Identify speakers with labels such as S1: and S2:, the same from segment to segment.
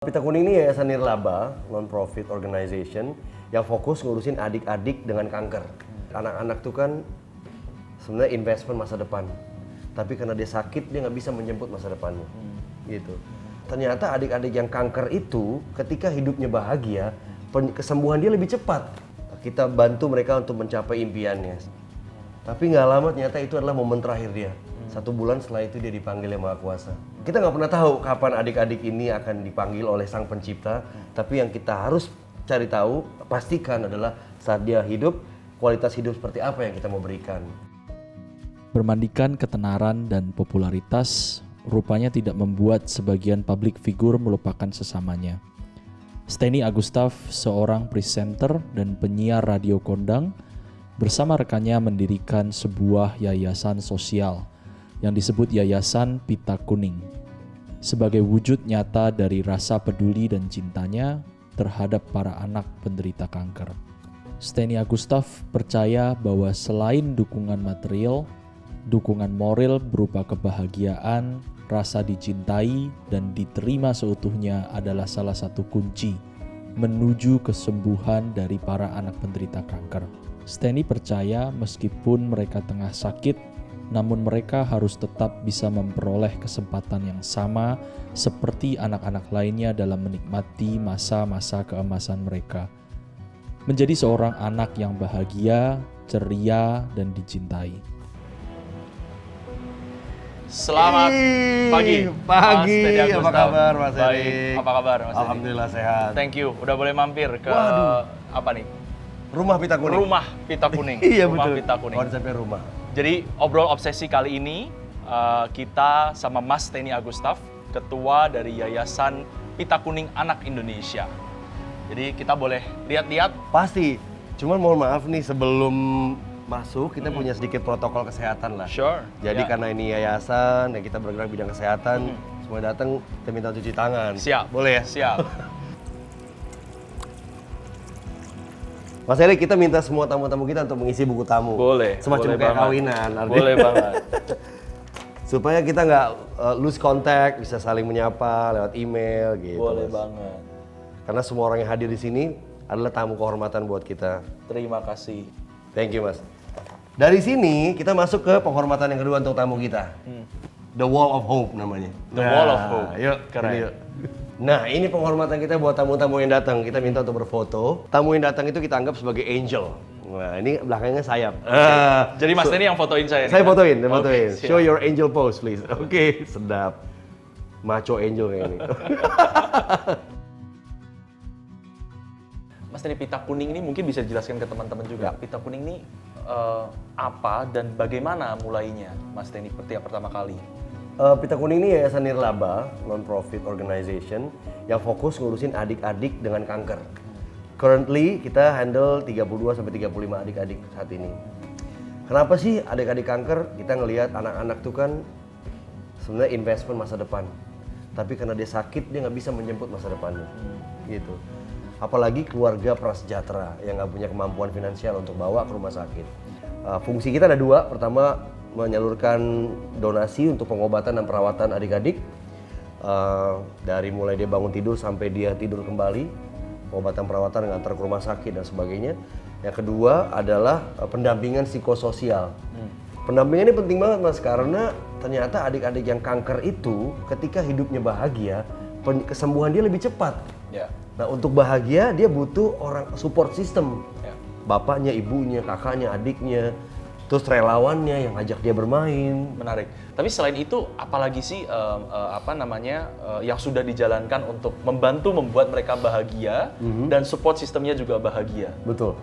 S1: Pita Kuning ini yayasan nirlaba, non-profit organization yang fokus ngurusin adik-adik dengan kanker. Anak-anak tuh kan sebenarnya investment masa depan, tapi karena dia sakit dia nggak bisa menjemput masa depannya. Gitu. Ternyata adik-adik yang kanker itu ketika hidupnya bahagia, kesembuhan dia lebih cepat. Kita bantu mereka untuk mencapai impiannya. Tapi nggak lama ternyata itu adalah momen terakhir dia. 1 bulan setelah itu dia dipanggil Yang Maha Kuasa. Kita nggak pernah tahu kapan adik-adik ini akan dipanggil oleh Sang Pencipta. Tapi yang kita harus cari tahu, pastikan adalah saat dia hidup, kualitas hidup seperti apa yang kita mau berikan.
S2: Bermandikan ketenaran dan popularitas rupanya tidak membuat sebagian public figure melupakan sesamanya. Steny Agustaf, seorang presenter dan penyiar radio kondang, bersama rekannya mendirikan sebuah yayasan sosial yang disebut Yayasan Pita Kuning, sebagai wujud nyata dari rasa peduli dan cintanya terhadap para anak penderita kanker. Steny Agustaf percaya bahwa selain dukungan material, dukungan moral berupa kebahagiaan, rasa dicintai, dan diterima seutuhnya adalah salah satu kunci menuju kesembuhan dari para anak penderita kanker. Steny percaya meskipun mereka tengah sakit, namun mereka harus tetap bisa memperoleh kesempatan yang sama seperti anak-anak lainnya dalam menikmati masa-masa keemasan mereka. Menjadi seorang anak yang bahagia, ceria, dan dicintai.
S3: Selamat pagi.
S1: Pagi,
S3: Mas Steny
S1: apa
S3: Agustaf.
S1: kabar Mas
S3: Baik,
S1: Erik?
S3: apa kabar Mas Steny?
S1: Alhamdulillah sehat.
S3: Thank you, udah boleh mampir ke apa nih?
S1: Rumah Pita Kuning.
S3: Rumah Pita Kuning.
S1: Iya
S3: Rumah
S1: betul.
S3: Pita Kuning.
S1: Konsepnya rumah.
S3: Jadi obrol obsesi kali ini kita sama Mas Steny Agustaf, ketua dari Yayasan Pita Kuning Anak Indonesia. Jadi kita boleh lihat-lihat.
S1: Pasti. Cuman mohon maaf nih sebelum masuk kita punya sedikit protokol kesehatan lah.
S3: Sure.
S1: Jadi
S3: Ya.
S1: karena ini yayasan dan kita bergerak bidang kesehatan, semua datang kita minta cuci tangan.
S3: Siap.
S1: Boleh ya?
S3: Siap.
S1: Mas Erik, kita minta semua tamu-tamu kita untuk mengisi buku tamu.
S3: Boleh.
S1: Semacam
S3: boleh
S1: kayak
S3: banget.
S1: kawinan. Artinya.
S3: Boleh banget.
S1: Supaya kita nggak lose contact, bisa saling menyapa lewat email gitu.
S3: Boleh
S1: Mas.
S3: banget.
S1: Karena semua orang yang hadir di sini adalah tamu kehormatan buat kita.
S3: Terima kasih.
S1: Thank you, Mas. Dari sini kita masuk ke penghormatan yang kedua untuk tamu kita. The Wall of Hope namanya.
S3: The Wall of Hope.
S1: Yuk,
S3: Keren.
S1: ini yuk. Nah, ini penghormatan kita buat tamu-tamu yang datang. Kita minta untuk berfoto. Tamu yang datang itu kita anggap sebagai angel. Nah, ini belakangnya sayap.
S3: Jadi Mas Steny yang fotoin saya nih.
S1: Saya
S3: kan?
S1: fotoin, saya
S3: Oke,
S1: fotoin.
S3: siap.
S1: Show your angel pose, please. Oke, sedap. Macho angel kayak ini.
S3: Mas dari Pita Kuning ini mungkin bisa dijelaskan ke teman-teman juga.
S1: Ya.
S3: Pita Kuning ini apa dan bagaimana mulainya, Mas Steny, yang pertama kali?
S1: Pita Kuning ini yayasan nirlaba, non-profit organization yang fokus ngurusin adik-adik dengan kanker. Currently kita handle 32-35 adik-adik saat ini. Kenapa sih adik-adik kanker? Kita ngelihat anak-anak tuh kan sebenarnya investment masa depan. Tapi karena dia sakit dia nggak bisa menjemput masa depannya. Gitu. Apalagi keluarga prasejahtera yang nggak punya kemampuan finansial untuk bawa ke rumah sakit. Fungsi kita ada 2. Pertama, menyalurkan donasi untuk pengobatan dan perawatan adik-adik. Dari mulai dia bangun tidur sampai dia tidur kembali. Pengobatan perawatan ngantar ke rumah sakit dan sebagainya. Yang kedua adalah pendampingan psikososial. Pendampingan ini penting banget, Mas, karena ternyata adik-adik yang kanker itu ketika hidupnya bahagia, kesembuhan dia lebih cepat.
S3: Ya.
S1: Nah, untuk bahagia dia butuh orang support system.
S3: Ya.
S1: Bapaknya, ibunya, kakaknya, adiknya, terus relawannya yang ajak dia bermain.
S3: Menarik. Tapi selain itu, apalagi sih yang sudah dijalankan untuk membantu membuat mereka bahagia dan support sistemnya juga bahagia?
S1: Betul.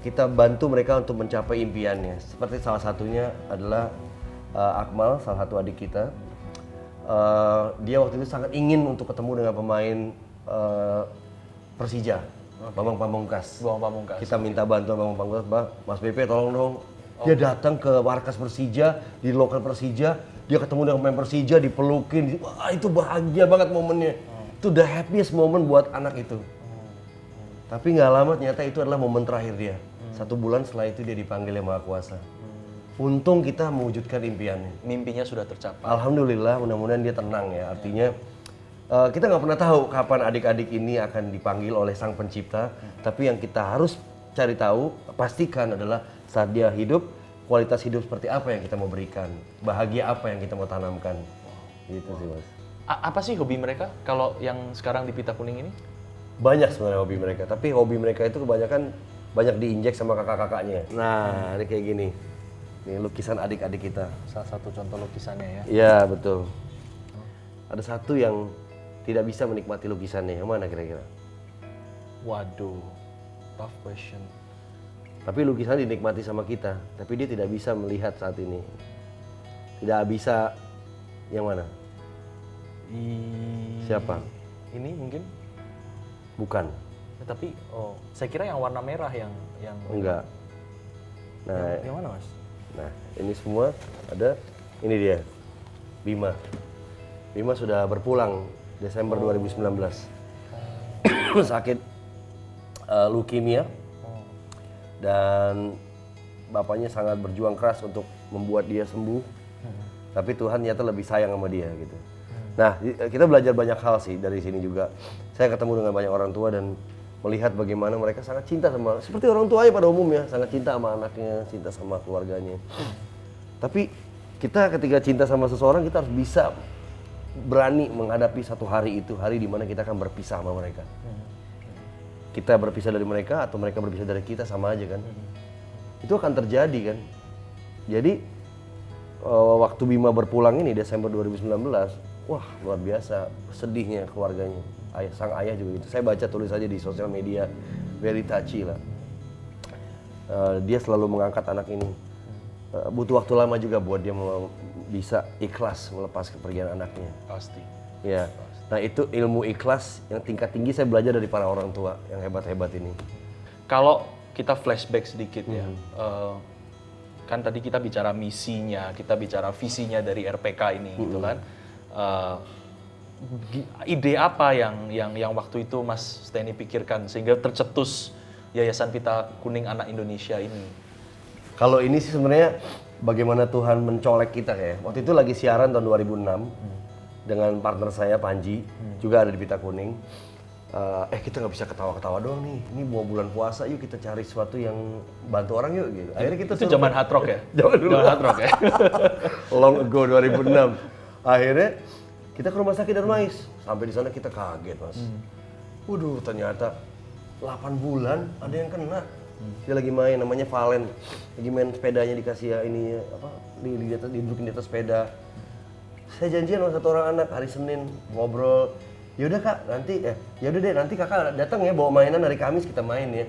S1: Kita bantu mereka untuk mencapai impiannya. Seperti salah satunya adalah Akmal, salah satu adik kita. Dia waktu itu sangat ingin untuk ketemu dengan pemain Persija, Bambang Pamungkas.
S3: Bambang Pamungkas.
S1: Kita minta bantuan Bambang Pamungkas, Mas BP tolong dong. Dia datang ke markas Persija, di lokal Persija, dia ketemu dengan pemain Persija, dipelukin. Wah, itu bahagia banget momennya. Itu the happiest moment buat anak itu. Tapi nggak lama ternyata itu adalah momen terakhir dia. 1 bulan setelah itu dia dipanggil Yang Maha Kuasa. Untung kita mewujudkan impiannya.
S3: Mimpinya sudah tercapai.
S1: Alhamdulillah, mudah-mudahan dia tenang ya. Artinya kita nggak pernah tahu kapan adik-adik ini akan dipanggil oleh Sang Pencipta, tapi yang kita harus cari tahu, pastikan adalah saat dia hidup, kualitas hidup seperti apa yang kita mau berikan, bahagia apa yang kita mau tanamkan, gitu sih Mas.
S3: Apa sih hobi mereka kalau yang sekarang di Pita Kuning ini?
S1: Banyak sebenarnya hobi mereka, tapi hobi mereka itu kebanyakan banyak diinjek sama kakak-kakaknya. Nah, ini kayak gini. Ini lukisan adik-adik kita.
S3: Salah satu contoh lukisannya ya.
S1: Iya, betul. Ada satu yang tidak bisa menikmati lukisannya. Yang mana kira-kira?
S3: Waduh, tough question.
S1: Tapi lukisan dinikmati sama kita, tapi dia tidak bisa melihat saat ini. Tidak bisa yang mana? Siapa?
S3: Ini mungkin?
S1: Bukan.
S3: Tapi saya kira yang warna merah yang
S1: Enggak. Nah,
S3: yang mana Mas?
S1: nah, ini semua ada. Ini dia. Bima. Bima sudah berpulang Desember 2019. Sakit leukemia. Dan bapaknya sangat berjuang keras untuk membuat dia sembuh. Tapi Tuhan nyata lebih sayang sama dia gitu. Nah, kita belajar banyak hal sih dari sini juga. Saya ketemu dengan banyak orang tua dan melihat bagaimana mereka sangat cinta sama, seperti orang tuanya pada umumnya, sangat cinta sama anaknya, cinta sama keluarganya. Tapi kita ketika cinta sama seseorang, kita harus bisa berani menghadapi satu hari itu, hari di mana kita akan berpisah sama mereka. Kita berpisah dari mereka atau mereka berpisah dari kita, sama aja kan. Itu akan terjadi kan. Jadi waktu Bima berpulang ini Desember 2019, wah luar biasa sedihnya keluarganya. Sang ayah juga gitu. Saya baca tulis aja di sosial media, very touchy lah. Dia selalu mengangkat anak ini. Butuh waktu lama juga buat dia bisa ikhlas melepas kepergian anaknya.
S3: Pasti.
S1: Ya. Nah itu ilmu ikhlas yang tingkat tinggi saya belajar dari para orang tua yang hebat-hebat ini.
S3: Kalau kita flashback sedikit ya, kan tadi kita bicara misinya, kita bicara visinya dari RPK ini gitu kan. Ide apa yang waktu itu Mas Steny pikirkan sehingga tercetus Yayasan Pita Kuning Anak Indonesia ini?
S1: Kalau ini sih sebenarnya bagaimana Tuhan mencolek kita ya. Waktu itu lagi siaran tahun 2006 dengan partner saya Panji, juga ada di Pita Kuning. Kita nggak bisa ketawa-ketawa doang nih. Ini mau bulan puasa, yuk kita cari sesuatu yang bantu orang yuk gitu. Akhirnya kita
S3: Itu zaman hard rock ya?
S1: Zaman dulu.
S3: Zaman hard rock ya?
S1: Long ago 2006. Akhirnya kita ke rumah sakit Darmais. Sampai di sana kita kaget, Mas. Waduh, ternyata 8 bulan ada yang kena. Dia lagi main, namanya Valen. Lagi main sepedanya dikasih ya ini apa? Didudukin di atas sepeda. Saya janjian sama satu orang anak hari Senin ngobrol. Yaudah kak, nanti yaudah deh nanti kakak datang ya bawa mainan hari Kamis kita main ya.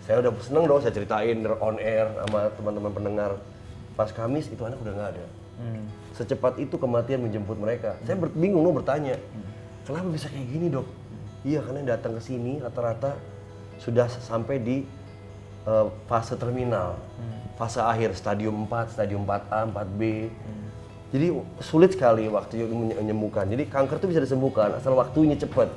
S1: Saya udah seneng dong, saya ceritain on air sama teman-teman pendengar. Pas Kamis itu anak udah nggak ada. Secepat itu kematian menjemput mereka. Saya bingung dong bertanya, kenapa bisa kayak gini dok? Iya karena datang ke sini rata-rata sudah sampai di fase terminal, fase akhir, stadium 4, stadium 4A, 4B. Jadi sulit sekali waktu menyembuhkan. Jadi kanker itu bisa disembuhkan asal waktunya cepat.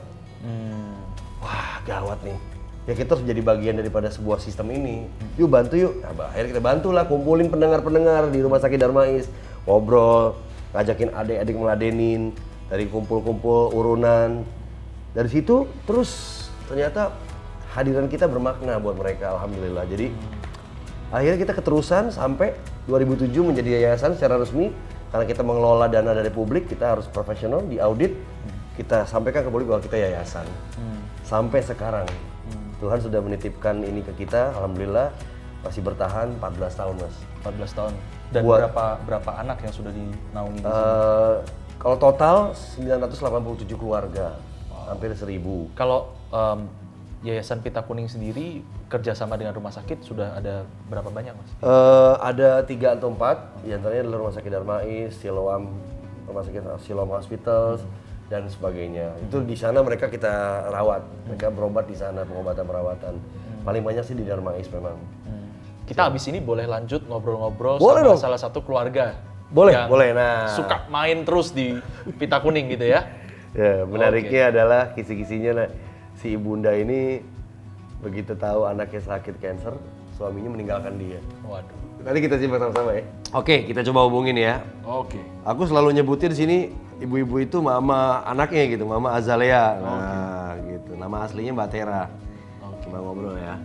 S1: Wah gawat nih. Ya kita harus jadi bagian daripada sebuah sistem ini. Yuk bantu yuk. Nah, akhirnya kita bantulah kumpulin pendengar-pendengar di Rumah Sakit Darmais. Ngobrol, ngajakin adik-adik meladenin, dari kumpul-kumpul urunan. Dari situ terus ternyata hadiran kita bermakna buat mereka, alhamdulillah. Jadi akhirnya kita keterusan sampai 2007 menjadi yayasan secara resmi. Karena kita mengelola dana dari publik, kita harus profesional, diaudit. Kita sampaikan ke publik bahwa kita yayasan. Sampai sekarang. Tuhan sudah menitipkan ini ke kita, alhamdulillah masih bertahan 14 tahun, Mas.
S3: 14 tahun. Dan berapa anak yang sudah dinaungi di sini?
S1: Kalau total 987 keluarga, hampir 1000.
S3: Kalau Yayasan Pita Kuning sendiri kerjasama dengan rumah sakit sudah ada berapa banyak, Mas?
S1: Ada 3 atau 4, di antaranya adalah Rumah Sakit Darmais, Siloam, Rumah Sakit Siloam Hospitals, dan sebagainya. Itu di sana mereka kita rawat, mereka berobat di sana, pengobatan perawatan. Paling banyak sih di Darmais memang.
S3: Kita habis ini boleh lanjut ngobrol-ngobrol
S1: Boleh
S3: sama
S1: dong.
S3: salah satu keluarga.
S1: Boleh,
S3: yang
S1: boleh. Nah,
S3: suka main terus di Pita Kuning gitu ya.
S1: ya menariknya adalah kisi-kisinya lah. Si ibunda ini begitu tahu anaknya sakit kanker, suaminya meninggalkan dia.
S3: Waduh.
S1: Tadi kita simak sama-sama ya. Oke, kita coba hubungin ya.
S3: Oke.
S1: Aku selalu nyebutin di sini ibu-ibu itu mama anaknya gitu, Mama Azalea. Nah, gitu. Nama aslinya Mbak Tera. Coba ngobrol ya.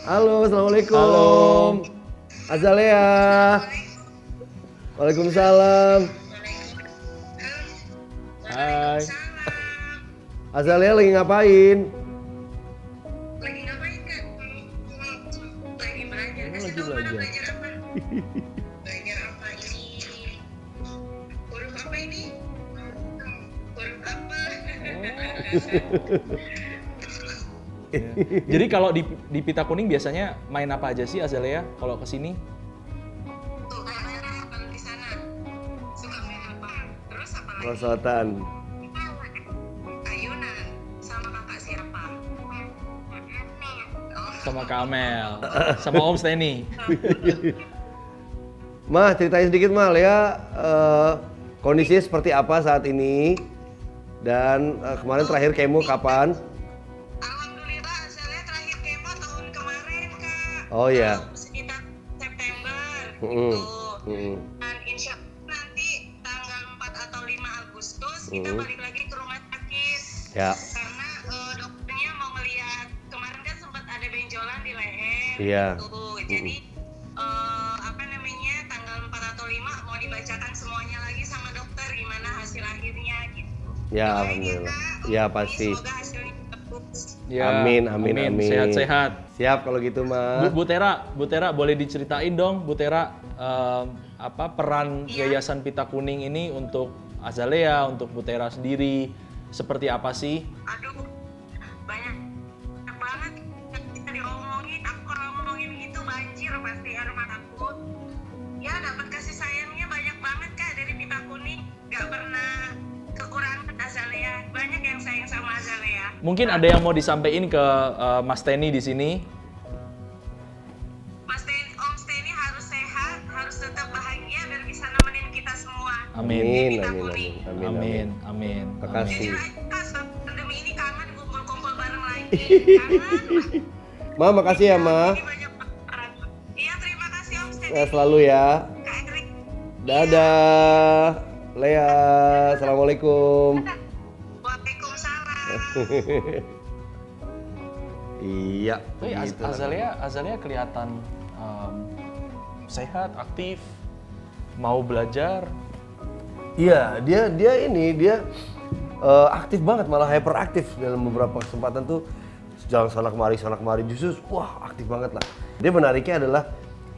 S1: Halo, assalamualaikum. Azalea. Waalaikumsalam.
S3: Hai.
S1: Azalea lagi ngapain?
S4: Lagi ngapain Kak? Lagi belajar. Kasih
S3: Lagi
S4: tahu pada
S3: belajar.
S4: belajar apa? Belajar apa ini? Huruf apa ini? Huruf apa?
S3: Jadi kalau di Pita Kuning biasanya main apa aja sih Azalea kalau ke sini?
S4: Tuh, kalau di sana suka main apa? Terus apa lagi?
S1: Perosotan.
S4: Ayunan sama kakak siapa? Oh,
S3: Sama Kak Amel, sama Om Steny.
S1: Mah, ceritain sedikit Mal ya, kondisinya seperti apa saat ini? Dan kemarin terakhir kemo kapan?
S4: Alhamdulillah, saya terakhir kemo tahun kemarin Kak.
S1: Oh ya.
S4: Sekitar September
S1: Mm-mm.
S4: gitu.
S1: Mm-mm.
S4: Dan insya Allah nanti tanggal 4 atau 5 Agustus kita balik lagi ke rumah sakit.
S1: Ya.
S4: Karena dokternya mau ngelihat, kemarin kan sempat ada benjolan di leher.
S1: Iya.
S4: Gitu. Jadi apa namanya, tanggal 4 atau 5 mau dibacakan semuanya lagi sama dokter gimana hasil akhirnya gitu.
S1: Ya,
S4: Doain
S1: alhamdulillah.
S4: Kak,
S1: Ya,
S4: ini
S1: pasti.
S4: semoga hasilnya bagus.
S3: Ya,
S1: Amin, amin, amin.
S3: Sehat-sehat.
S1: Siap kalau gitu Mah.
S3: Bu Tera, boleh diceritain dong, Bu Tera, apa peran Yayasan Pita Kuning ini untuk Azalea, untuk Bu Tera sendiri, seperti apa sih?
S4: Aduh, banyak banget bisa diomongin. Aku kalau ngomongin gitu banjir pasti air mataku. Ya, dapat kasih sayangnya banyak banget Kak dari Pita Kuning. Gak pernah kekurangan Azalea. Banyak yang sayang sama Azalea.
S3: Mungkin ada yang mau disampaikan ke Mas Steny di sini.
S4: Om Steny harus sehat, harus tetap bahagia biar bisa nemenin kita semua.
S3: Amin.
S1: Amin.
S3: Amin.
S1: Makasih.
S4: Jujur aja Kak, setelah pandemi ini kangen kumpul-kumpul bareng lagi. Kangen.
S1: Ma, makasih ya Ma.
S4: Ini banyak banget. Iya, terima kasih Om Steny.
S1: Ya, selalu ya.
S4: Kak Erik.
S1: Dadah. Lea, assalamualaikum.
S4: Waalaikumsalam.
S1: Iya.
S3: Tapi
S1: begitu lah.
S3: Azalea kelihatan sehat, aktif, mau belajar.
S1: Iya, dia aktif banget, malah hyperaktif dalam beberapa kesempatan tuh jalan sana kemari justru wah aktif banget lah. Dia menariknya adalah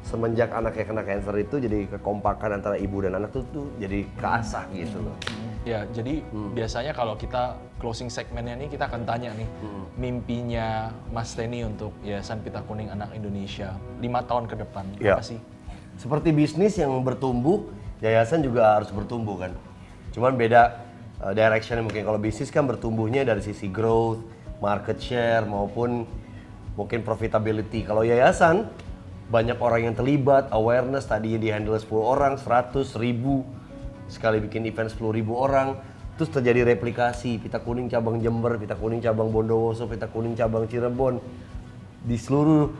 S1: semenjak anaknya kena cancer itu jadi kekompakan antara ibu dan anak tuh jadi keasah gitu loh.
S3: Ya, jadi biasanya kalau kita closing segmennya nih kita akan tanya nih mimpinya Mas Steny untuk Yayasan Pita Kuning Anak Indonesia 5 tahun ke depan
S1: Ya.
S3: apa sih?
S1: Seperti bisnis yang bertumbuh, yayasan juga harus bertumbuh kan. Cuman beda direction mungkin. Kalau bisnis kan bertumbuhnya dari sisi growth, market share maupun mungkin profitability. Kalau yayasan banyak orang yang terlibat, awareness tadinya di handle 10 orang, 100, 1000, sekali bikin event 10.000 orang, terus terjadi replikasi, Pita Kuning cabang Jember, Pita Kuning cabang Bondowoso, Pita Kuning cabang Cirebon, di seluruh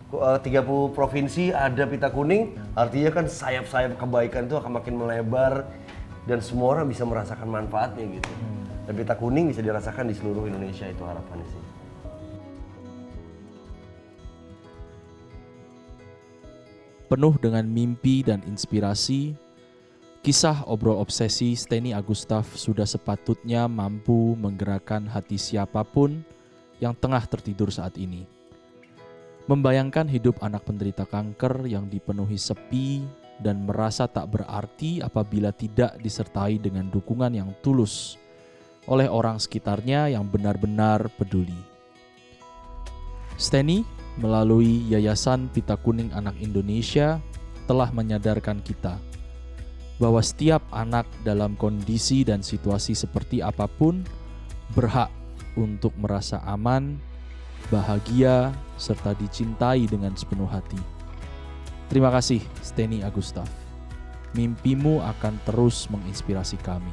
S1: 30 provinsi ada Pita Kuning, artinya kan sayap-sayap kebaikan itu akan makin melebar dan semua orang bisa merasakan manfaatnya gitu. Dan Pita Kuning bisa dirasakan di seluruh Indonesia, itu harapannya sih.
S2: Penuh dengan mimpi dan inspirasi, kisah obrol obsesi Steny Agustaf sudah sepatutnya mampu menggerakkan hati siapapun yang tengah tertidur saat ini. Membayangkan hidup anak penderita kanker yang dipenuhi sepi dan merasa tak berarti apabila tidak disertai dengan dukungan yang tulus oleh orang sekitarnya yang benar-benar peduli. Steny melalui Yayasan Pita Kuning Anak Indonesia telah menyadarkan kita bahwa setiap anak dalam kondisi dan situasi seperti apapun berhak untuk merasa aman, bahagia, serta dicintai dengan sepenuh hati. Terima kasih, Steny Agustaf. Mimpimu akan terus menginspirasi kami.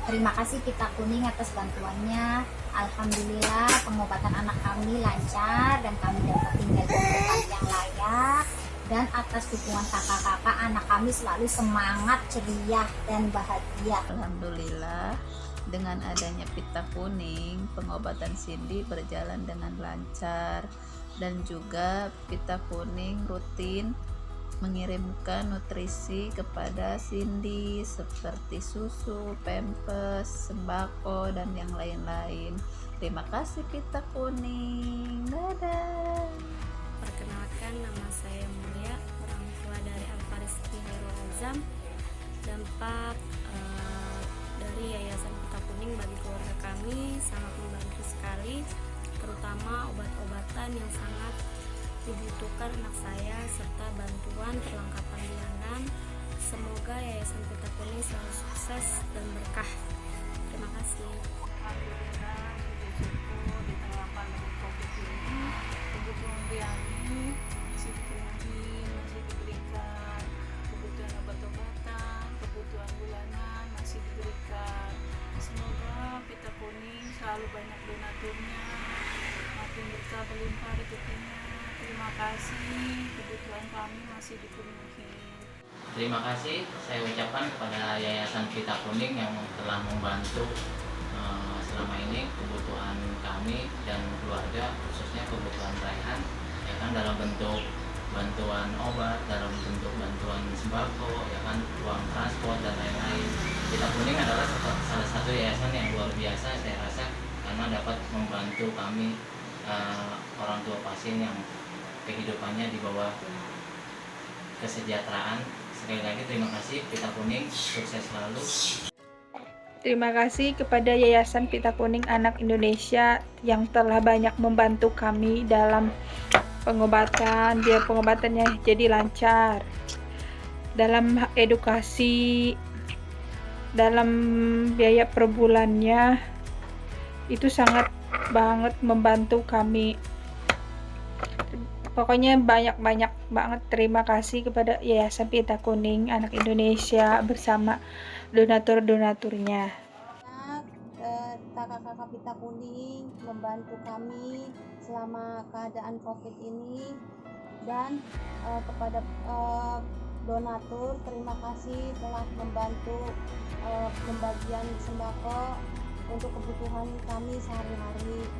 S5: Terima kasih Pita Kuning atas bantuannya. Alhamdulillah pengobatan anak kami lancar dan kami dapat tinggal di tempat yang layak. dan atas dukungan kakak-kakak, anak kami selalu semangat, ceria, dan bahagia.
S6: Alhamdulillah, dengan adanya pita kuning, pengobatan Cindy berjalan dengan lancar, dan juga pita kuning rutin mengirimkan nutrisi kepada Cindy seperti susu, pampers, sembako, dan yang lain-lain. Terima kasih pita kuning. Dadah.
S7: Perkenalkan, nama saya Mulia, orang tua dari Alfariski Hairul Azam. Dampak dari Yayasan Pita Kuning bagi keluarga kami sangat membantu sekali, terutama obat-obatan yang sangat dibutuhkan anak saya serta bantuan perlengkapan bulanan. Semoga Yayasan Pita Kuning selalu sukses dan berkah. Terima kasih.
S6: Alhamdulillah, bersyukur di tengah pandemi COVID ini, kebutuhan kami masih dipenuhi, masih diberikan kebutuhan obat-obatan, kebutuhan bulanan masih diberikan. Semoga Pita Kuning selalu banyak donaturnya, makin berkah berlimpah rezekinya. Terima kasih, kebutuhan kami masih dipenuhi.
S8: Terima kasih saya ucapkan kepada Yayasan Pita Kuning yang telah membantu selama ini kebutuhan kami dan keluarga, khususnya kebutuhan Raihan, ya kan, dalam bentuk bantuan obat, dalam bentuk bantuan sembako, ya kan, uang transport dan lain-lain. Pita Kuning adalah salah satu yayasan yang luar biasa saya rasa, karena dapat membantu kami orang tua pasien yang kehidupannya di bawah kesejahteraan. Sekali lagi terima kasih Pita Kuning, sukses selalu.
S9: Terima kasih kepada Yayasan Pita Kuning Anak Indonesia yang telah banyak membantu kami dalam pengobatan, biar pengobatannya jadi lancar. Dalam edukasi, dalam biaya per bulannya, itu sangat banget membantu kami. Pokoknya banyak banget terima kasih kepada Yayasan Pita Kuning Anak Indonesia bersama donatur-donaturnya.
S10: Kakak-kakak Pita Kuning membantu kami selama keadaan COVID ini, dan kepada donatur terima kasih telah membantu pembagian sembako untuk kebutuhan kami sehari-hari.